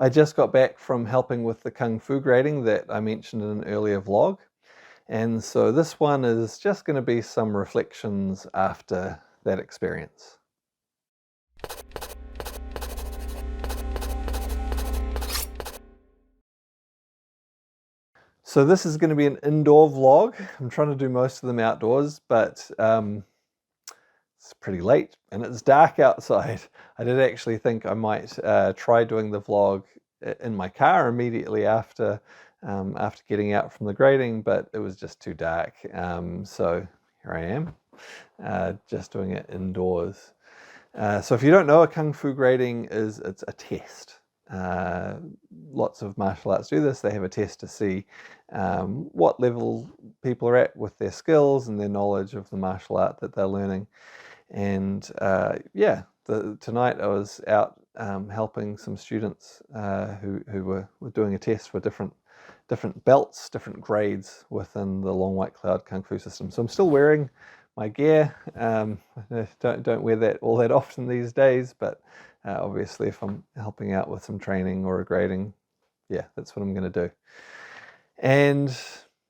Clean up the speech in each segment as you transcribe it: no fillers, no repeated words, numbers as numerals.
I just got back from helping with the Kung Fu grading that I mentioned in an earlier vlog. And so this one is just going to be some reflections after that experience. So this is going to be an indoor vlog. I'm trying to do most of them outdoors, but it's pretty late and it's dark outside. I did actually think I might try doing the vlog in my car immediately after getting out from the grading, but it was just too dark. So here I am, just doing it indoors. So if you don't know, a Kung Fu grading it's a test. Lots of martial arts do this. They have a test to see what level people are at with their skills and their knowledge of the martial art that they're learning. And yeah, tonight I was out helping some students who were doing a test for different belts, different grades within the Long White Cloud Kung Fu system. So I'm still wearing my gear. Don't wear that all that often these days, but obviously if I'm helping out with some training or a grading, yeah, that's what I'm going to do. And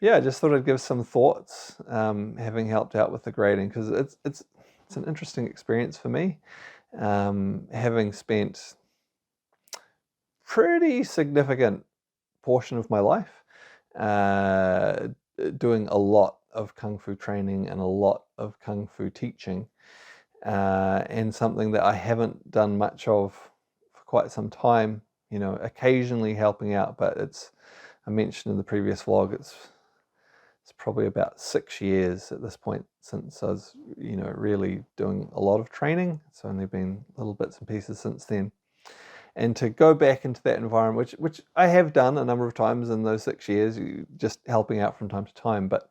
yeah, I just thought I'd give some thoughts, having helped out with the grading, because it's an interesting experience for me, having spent pretty significant portion of my life doing a lot of Kung Fu training and a lot of Kung Fu teaching, and something that I haven't done much of for quite some time, you know, occasionally helping out, but I mentioned in the previous vlog, it's probably about 6 years at this point since I was, you know, really doing a lot of training. It's only been little bits and pieces since then. And to go back into that environment, which I have done a number of times in those 6 years, just helping out from time to time, but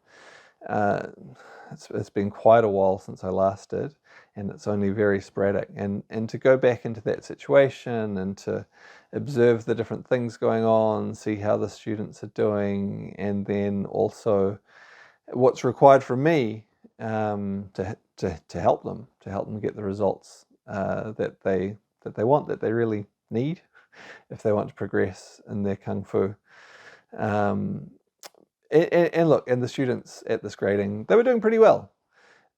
it's been quite a while since I last did, and it's only very sporadic. And to go back into that situation and to observe the different things going on, see how the students are doing, and then also what's required from me to help them get the results that they want, that they really need if they want to progress in their Kung Fu. And look, and the students at this grading, they were doing pretty well,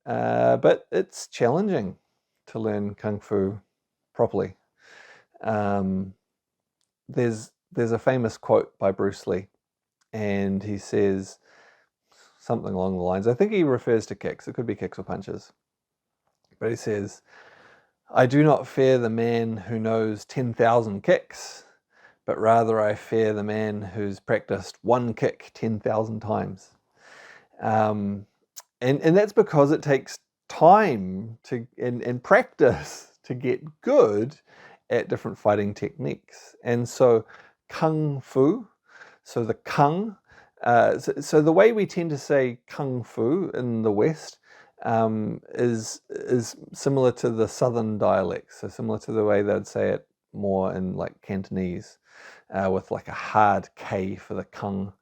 but it's challenging to learn Kung Fu properly. There's a famous quote by Bruce Lee, and he says something along the lines, I think he refers to kicks, it could be kicks or punches, but he says, I do not fear the man who knows 10,000 kicks, but rather I fear the man who's practiced one kick 10,000 times. And that's because it takes time and practice to get good at different fighting techniques. And so Kung Fu, so the Kung, so the way we tend to say Kung Fu in the West is similar to the Southern dialects, so similar to the way they'd say it more in like Cantonese, with like a hard K for the Kung.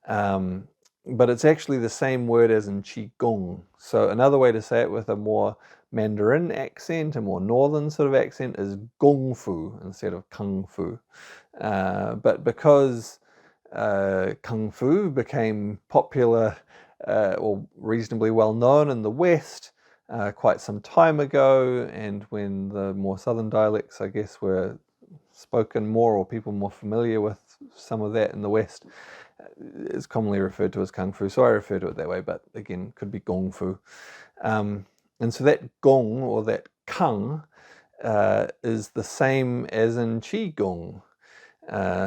But it's actually the same word as in Qigong. So another way to say it with a more Mandarin accent, a more northern sort of accent, is Gong Fu instead of Kung Fu. But because Kung Fu became popular or reasonably well known in the West quite some time ago, and when the more southern dialects, I guess, were spoken more, or people more familiar with some of that in the West, it's commonly referred to as Kung Fu. So I refer to it that way, but again, could be Gong Fu. And so that Gong, or that Kung, is the same as in Qigong.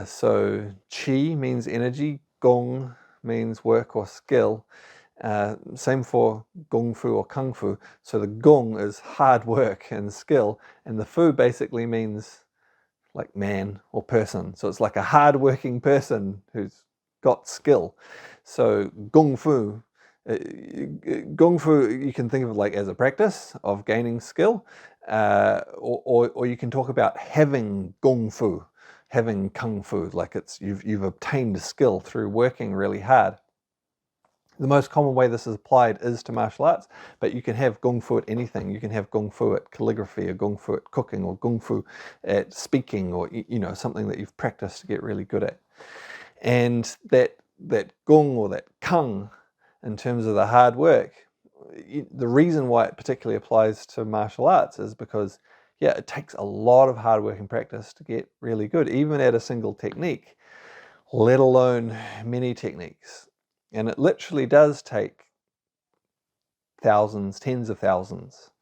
So Qi means energy, Gong means work or skill. Same for Gong Fu or Kung Fu. So the Gong is hard work and skill, and the Fu basically means like man or person. So it's like a hard-working person who's got skill. So Gong Fu you can think of it like as a practice of gaining skill, or you can talk about having Gong Fu, having Kung Fu, like it's you've obtained a skill through working really hard. The most common way this is applied is to martial arts, but you can have Kung Fu at anything. You can have Kung Fu at calligraphy, or Kung Fu at cooking, or Kung Fu at speaking, or something that you've practiced to get really good at. And that Gung or that Kung, in terms of the hard work, the reason why it particularly applies to martial arts is because, it takes a lot of hard work and practice to get really good, even at a single technique, let alone many techniques. And it literally does take thousands, tens of thousands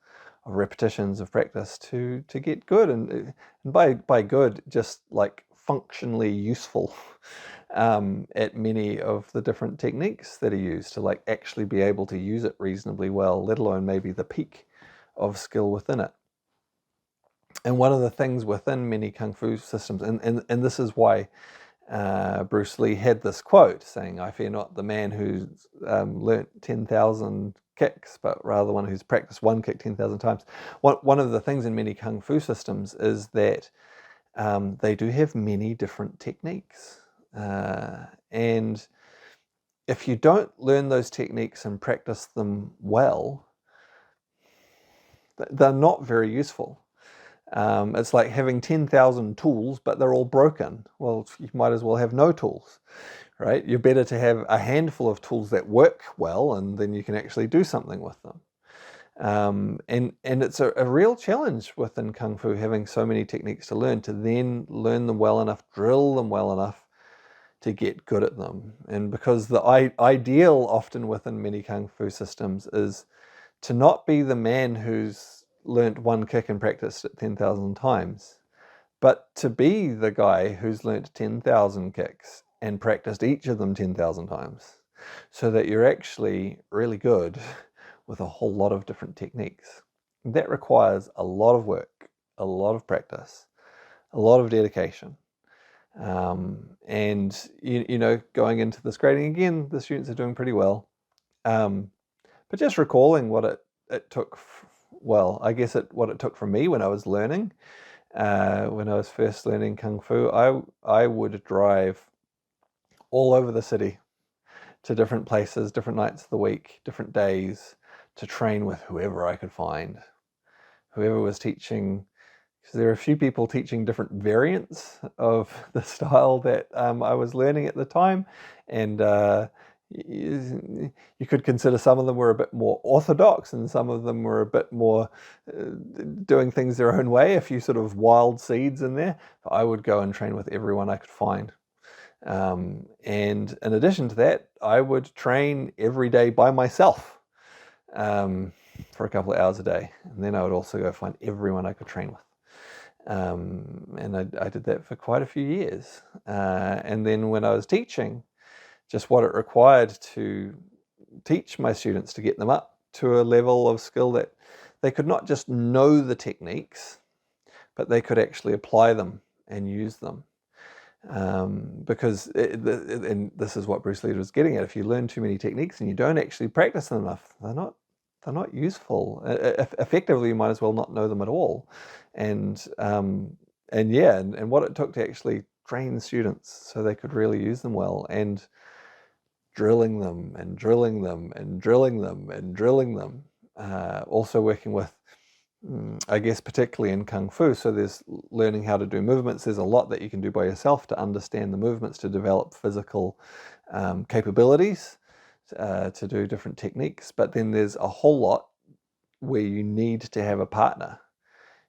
of repetitions of practice to get good. And by good, just like functionally useful at many of the different techniques that are used, to like actually be able to use it reasonably well, let alone maybe the peak of skill within it. And one of the things within many Kung Fu systems, and this is why Bruce Lee had this quote saying, "I fear not the man who's learnt 10,000 kicks, but rather one who's practiced one kick 10,000 times." One of the things in many Kung Fu systems is that they do have many different techniques. And if you don't learn those techniques and practice them well, they're not very useful. It's like having 10,000 tools, but they're all broken. Well, you might as well have no tools, right? You're better to have a handful of tools that work well, and then you can actually do something with them. And it's a real challenge within Kung Fu, having so many techniques to learn, to then learn them well enough, drill them well enough to get good at them. And because the ideal often within many Kung Fu systems is to not be the man who's learnt one kick and practiced it 10,000 times, but to be the guy who's learnt 10,000 kicks and practiced each of them 10,000 times, so that you're actually really good with a whole lot of different techniques. That requires a lot of work, a lot of practice, a lot of dedication. And going into this grading again, the students are doing pretty well. But just recalling what it took, what it took from me when I was learning, when I was first learning Kung Fu, I would drive all over the city to different places, different nights of the week, different days, to train with whoever I could find, whoever was teaching. Because there are a few people teaching different variants of the style that I was learning at the time, and you could consider some of them were a bit more orthodox, and some of them were a bit more doing things their own way, a few sort of wild seeds in there. I would go and train with everyone I could find. And in addition to that, I would train every day by myself for a couple of hours a day. And then I would also go find everyone I could train with. And I did that for quite a few years. And then when I was teaching, just what it required to teach my students, to get them up to a level of skill that they could not just know the techniques, but they could actually apply them and use them. Because and this is what Bruce Lee was getting at, if you learn too many techniques and you don't actually practice them enough, they're not useful. Effectively, you might as well not know them at all. And what it took to actually train students so they could really use them well, and drilling them and drilling them and drilling them and drilling them. Also working with, I guess, particularly in Kung Fu, so there's learning how to do movements. There's a lot that you can do by yourself to understand the movements, to develop physical capabilities, to do different techniques. But then there's a whole lot where you need to have a partner.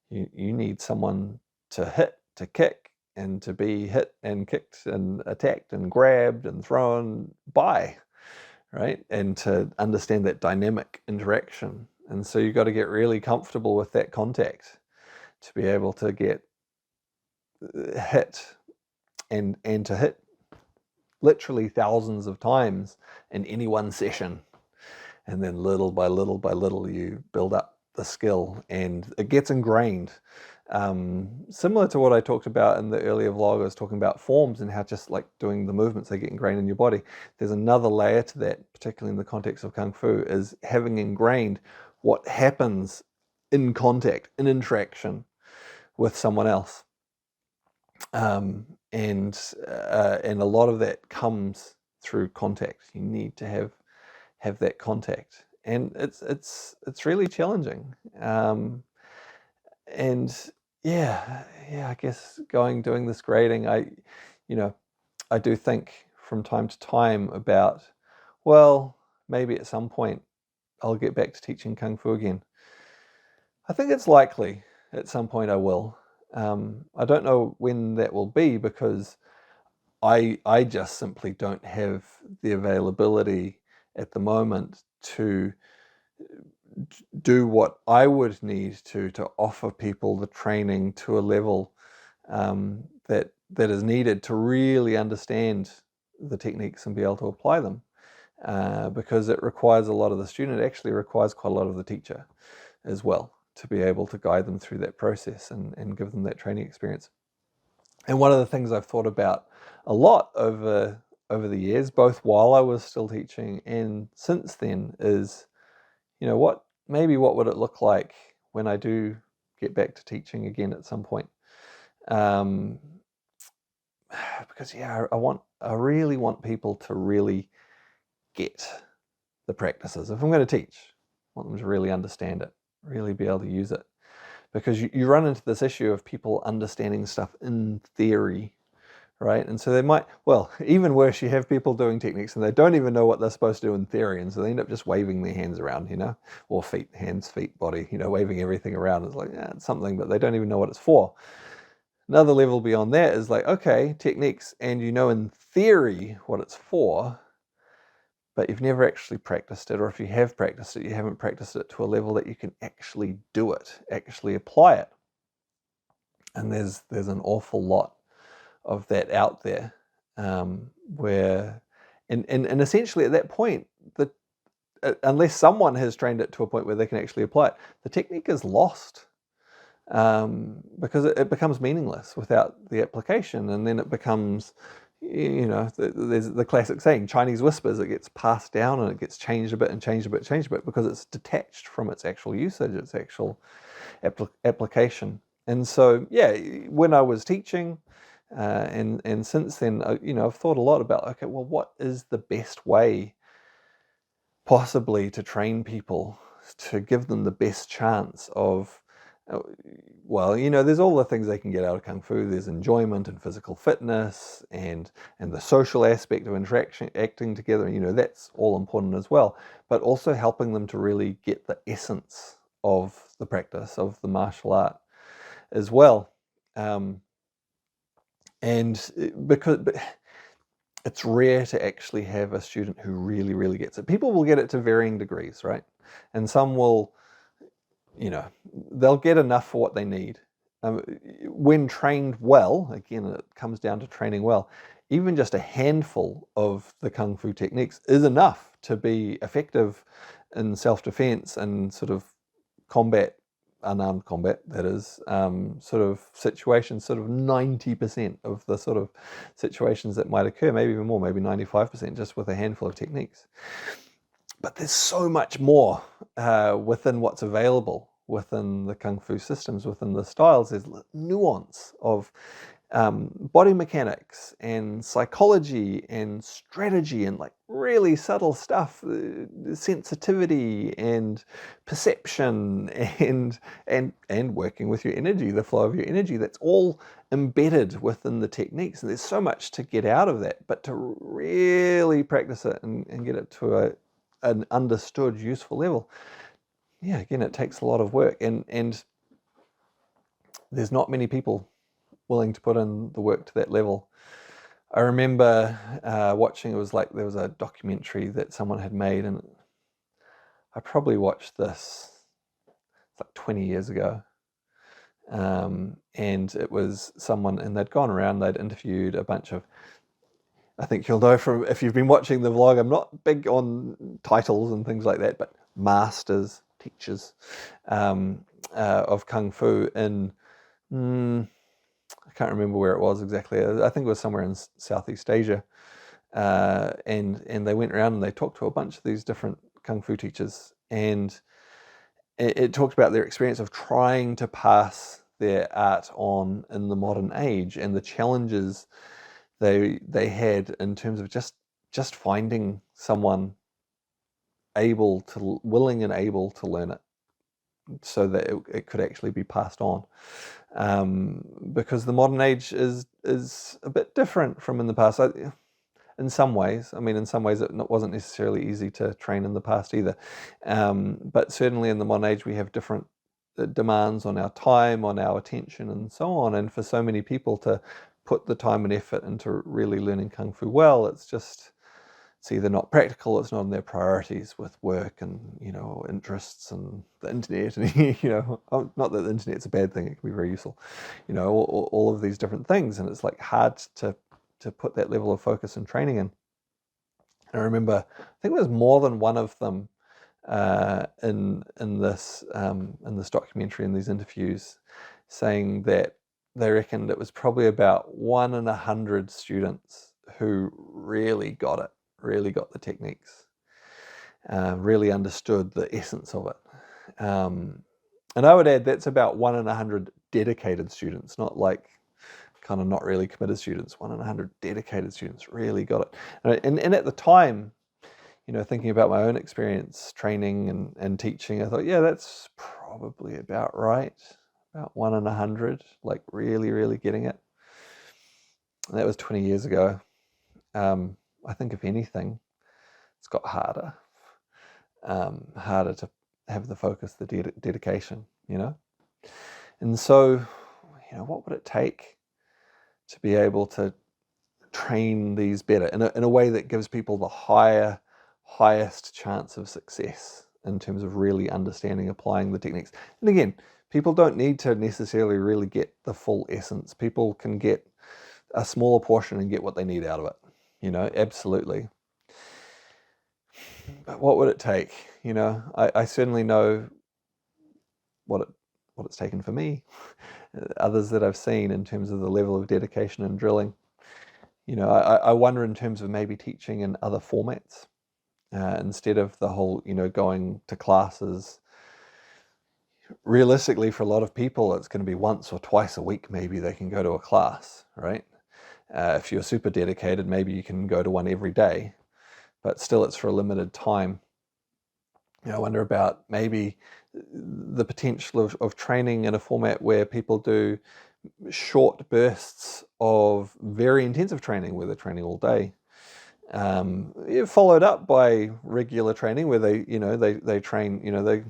You need someone to hit, to kick, and to be hit and kicked and attacked and grabbed and thrown by, right? And to understand that dynamic interaction. And so you've got to get really comfortable with that contact to be able to get hit and to hit literally thousands of times in any one session. And then little by little by little, you build up the skill and it gets ingrained. Similar to what I talked about in the earlier vlog, I was talking about forms and how just like doing the movements, they get ingrained in your body. There's another layer to that, particularly in the context of Kung Fu, is having ingrained what happens in contact, in interaction with someone else. And a lot of that comes through contact. You need to have have that contact, and it's really challenging. And I guess doing this grading, I do think from time to time about, well, maybe at some point I'll get back to teaching Kung Fu again. I think it's likely at some point I will. I don't know when that will be, because I just simply don't have the availability at the moment to do what I would need to offer people the training to a level that is needed to really understand the techniques and be able to apply them, because it requires a lot of the student. It actually requires quite a lot of the teacher as well, to be able to guide them through that process and give them that training experience. And one of the things I've thought about a lot over the years, both while I was still teaching and since then, is, what would it look like when I do get back to teaching again at some point? Because I really want people to really get the practices. If I'm going to teach, I want them to really understand it, really be able to use it. Because you run into this issue of people understanding stuff in theory, right? And so they might, even worse, you have people doing techniques and they don't even know what they're supposed to do in theory, and so they end up just waving their hands around, or feet, hands, feet, body, waving everything around. It's like, it's something, but they don't even know what it's for. Another level beyond that is like, okay, techniques, and in theory what it's for, but you've never actually practiced it, or if you have practiced it, you haven't practiced it to a level that you can actually do it, actually apply it. And there's an awful lot of that out there, where, and essentially at that point, unless someone has trained it to a point where they can actually apply it, the technique is lost, because it becomes meaningless without the application, and then it becomes, there's the classic saying, Chinese whispers. It gets passed down and it gets changed a bit and changed a bit, because it's detached from its actual usage, its actual application. And so, when I was teaching, and since then, I've thought a lot about, okay, well, what is the best way possibly to train people, to give them the best chance of, there's all the things they can get out of Kung Fu. There's enjoyment and physical fitness, and the social aspect of interaction, acting together, that's all important as well, but also helping them to really get the essence of the practice of the martial art as well. And because it's rare to actually have a student who really, really gets it. People will get it to varying degrees, right? And some will, they'll get enough for what they need. When trained well, again, it comes down to training well, even just a handful of the Kung Fu techniques is enough to be effective in self-defense and sort of combat, unarmed combat, that is, sort of situations, sort of 90% of the sort of situations that might occur, maybe even more, maybe 95%, just with a handful of techniques. But there's so much more within what's available within the Kung Fu systems, within the styles. There's nuance of body mechanics and psychology and strategy and like really subtle stuff, sensitivity and perception and working with your energy, the flow of your energy. That's all embedded within the techniques, and there's so much to get out of that. But to really practice it and get it to an understood, useful level, again, it takes a lot of work, and there's not many people willing to put in the work to that level. I remember watching, it was like there was a documentary that someone had made, and I probably watched this like 20 years ago, and it was someone, and they'd gone around, they'd interviewed a bunch of, I think you'll know from, if you've been watching the vlog, I'm not big on titles and things like that, but masters, teachers of Kung Fu in, I can't remember where it was exactly. I think it was somewhere in Southeast Asia. And they went around and they talked to a bunch of these different Kung Fu teachers, and it talked about their experience of trying to pass their art on in the modern age, and the challenges they had in terms of just finding someone willing and able to learn it, so that it could actually be passed on. Because the modern age is a bit different from in the past. In some ways, it wasn't necessarily easy to train in the past either. But certainly in the modern age, we have different demands on our time, on our attention, and so on. And for so many people to put the time and effort into really learning Kung Fu well, it's either not practical, it's not in their priorities with work and, interests and the internet, and, not that the internet's a bad thing, it can be very useful, all of these different things. And it's like hard to put that level of focus and training in. And I remember, I think there's more than one of them in this documentary, in these interviews, saying that they reckoned it was probably about 1 in 100 students who really got it, really got the techniques, really understood the essence of it. And I would add that's about 1 in 100 dedicated students, not like kind of not really committed students. 1 in 100 dedicated students really got it. And at the time, thinking about my own experience training and teaching, I thought, yeah, that's probably about right. About 1 in 100, like really, really getting it. And that was 20 years ago. I think if anything, it's got harder to have the focus, the dedication, And so, what would it take to be able to train these better in a way that gives people the highest chance of success in terms of really understanding, applying the techniques? And again, people don't need to necessarily really get the full essence. People can get a smaller portion and get what they need out of it, absolutely. But what would it take? I certainly know what it's taken for me, others that I've seen in terms of the level of dedication and drilling. I wonder in terms of maybe teaching in other formats instead of the whole, going to classes. Realistically, for a lot of people, it's going to be once or twice a week. Maybe they can go to a class, right? If you're super dedicated, maybe you can go to one every day, but still it's for a limited time. I wonder about maybe the potential of training in a format where people do short bursts of very intensive training, where they're training all day, followed up by regular training where they train, they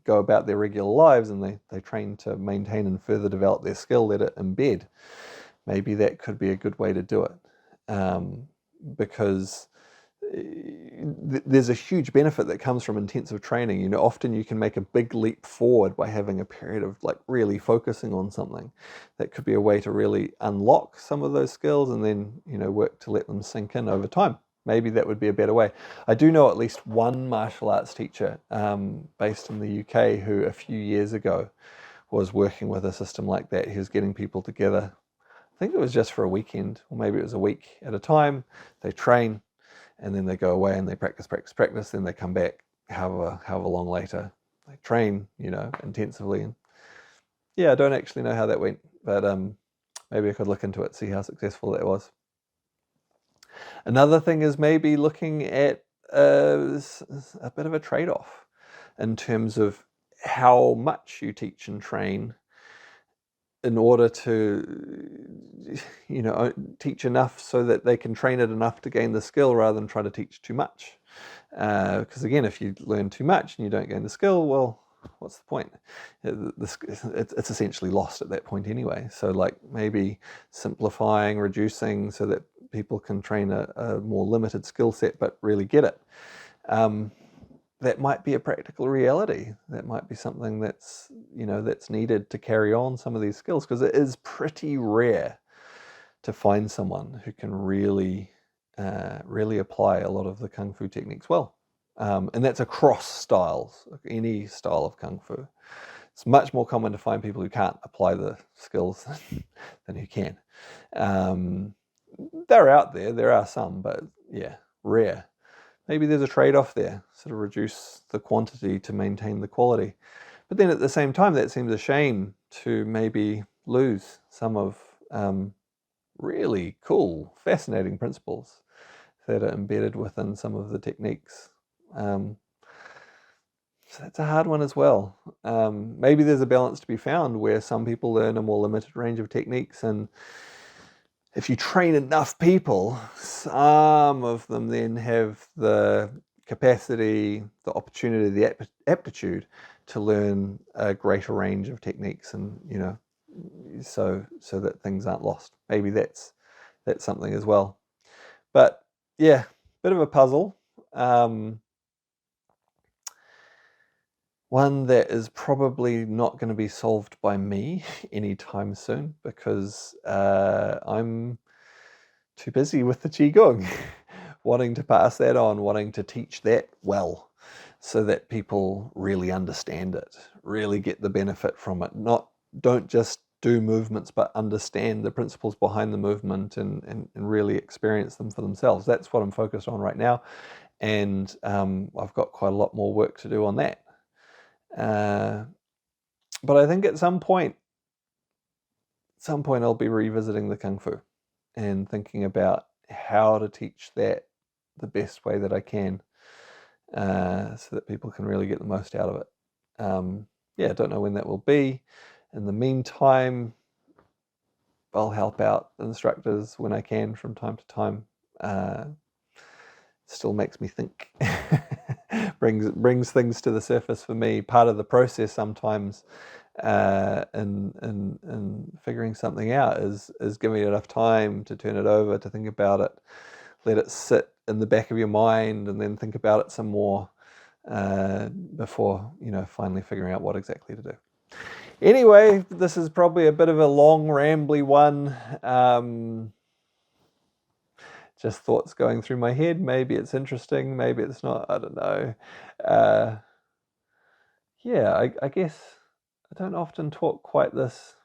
go about their regular lives and they train to maintain and further develop their skill, let it embed. Maybe that could be a good way to do it, because there's a huge benefit that comes from intensive training. Often you can make a big leap forward by having a period of like really focusing on something. That could be a way to really unlock some of those skills and then, work to let them sink in over time. Maybe that would be a better way. I do know at least one martial arts teacher based in the UK who a few years ago was working with a system like that. He was getting people together. I think it was just for a weekend, or maybe it was a week at a time. They train, and then they go away and they practice, then they come back however long later. They train, intensively. And yeah, I don't actually know how that went, but maybe I could look into it, see how successful that was. Another thing is maybe looking at a bit of a trade-off in terms of how much you teach and train in order to, teach enough so that they can train it enough to gain the skill rather than try to teach too much. Because again, if you learn too much and you don't gain the skill, well, what's the point? It's essentially lost at that point anyway. So like maybe simplifying, reducing so that people can train a more limited skill set but really get it. That might be a practical reality. That might be something that's needed to carry on some of these skills, because it is pretty rare to find someone who can really apply a lot of the Kung Fu techniques well. And that's across styles, any style of Kung Fu. It's much more common to find people who can't apply the skills than who can. They're out there, there are some, but yeah, rare. Maybe there's a trade-off there, sort of reduce the quantity to maintain the quality. But then at the same time, that seems a shame to maybe lose some of really cool, fascinating principles that are embedded within some of the techniques. So that's a hard one as well. Maybe there's a balance to be found where some people learn a more limited range of techniques, and if you train enough people, some of them then have the capacity, the opportunity, the aptitude to learn a greater range of techniques, and so that things aren't lost. Maybe that's something as well. But yeah, bit of a puzzle. One that is probably not going to be solved by me anytime soon, because I'm too busy with the Qigong, wanting to pass that on, wanting to teach that well, so that people really understand it, really get the benefit from it. Don't just do movements, but understand the principles behind the movement and really experience them for themselves. That's what I'm focused on right now, and I've got quite a lot more work to do on that. But I think at some point I'll be revisiting the Kung Fu and thinking about how to teach that the best way that I can, so that people can really get the most out of it. I don't know when that will be. In the meantime, I'll help out instructors when I can from time to time. Still makes me think. brings things to the surface for me. Part of the process sometimes in figuring something out is giving it enough time to turn it over, to think about it, let it sit in the back of your mind, and then think about it some more before finally figuring out what exactly to do. Anyway, this is probably a bit of a long, rambly one. Just thoughts going through my head. Maybe it's interesting, maybe it's not. I don't know. I guess I don't often talk quite this.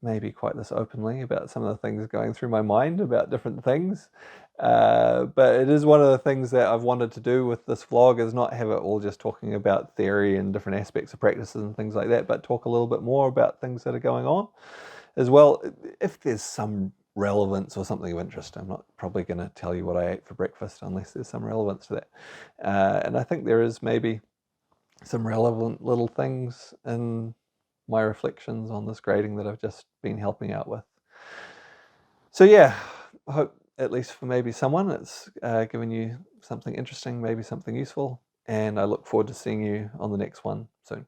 Maybe quite this openly about some of the things going through my mind about different things. But it is one of the things that I've wanted to do with this vlog, is not have it all just talking about theory and different aspects of practices and things like that, but talk a little bit more about things that are going on as well. If there's some relevance or something of interest, I'm not probably going to tell you what I ate for breakfast unless there's some relevance to that. And I think there is maybe some relevant little things in my reflections on this grading that I've just been helping out with. So yeah, I hope at least for maybe someone it's given you something interesting, maybe something useful, and I look forward to seeing you on the next one soon.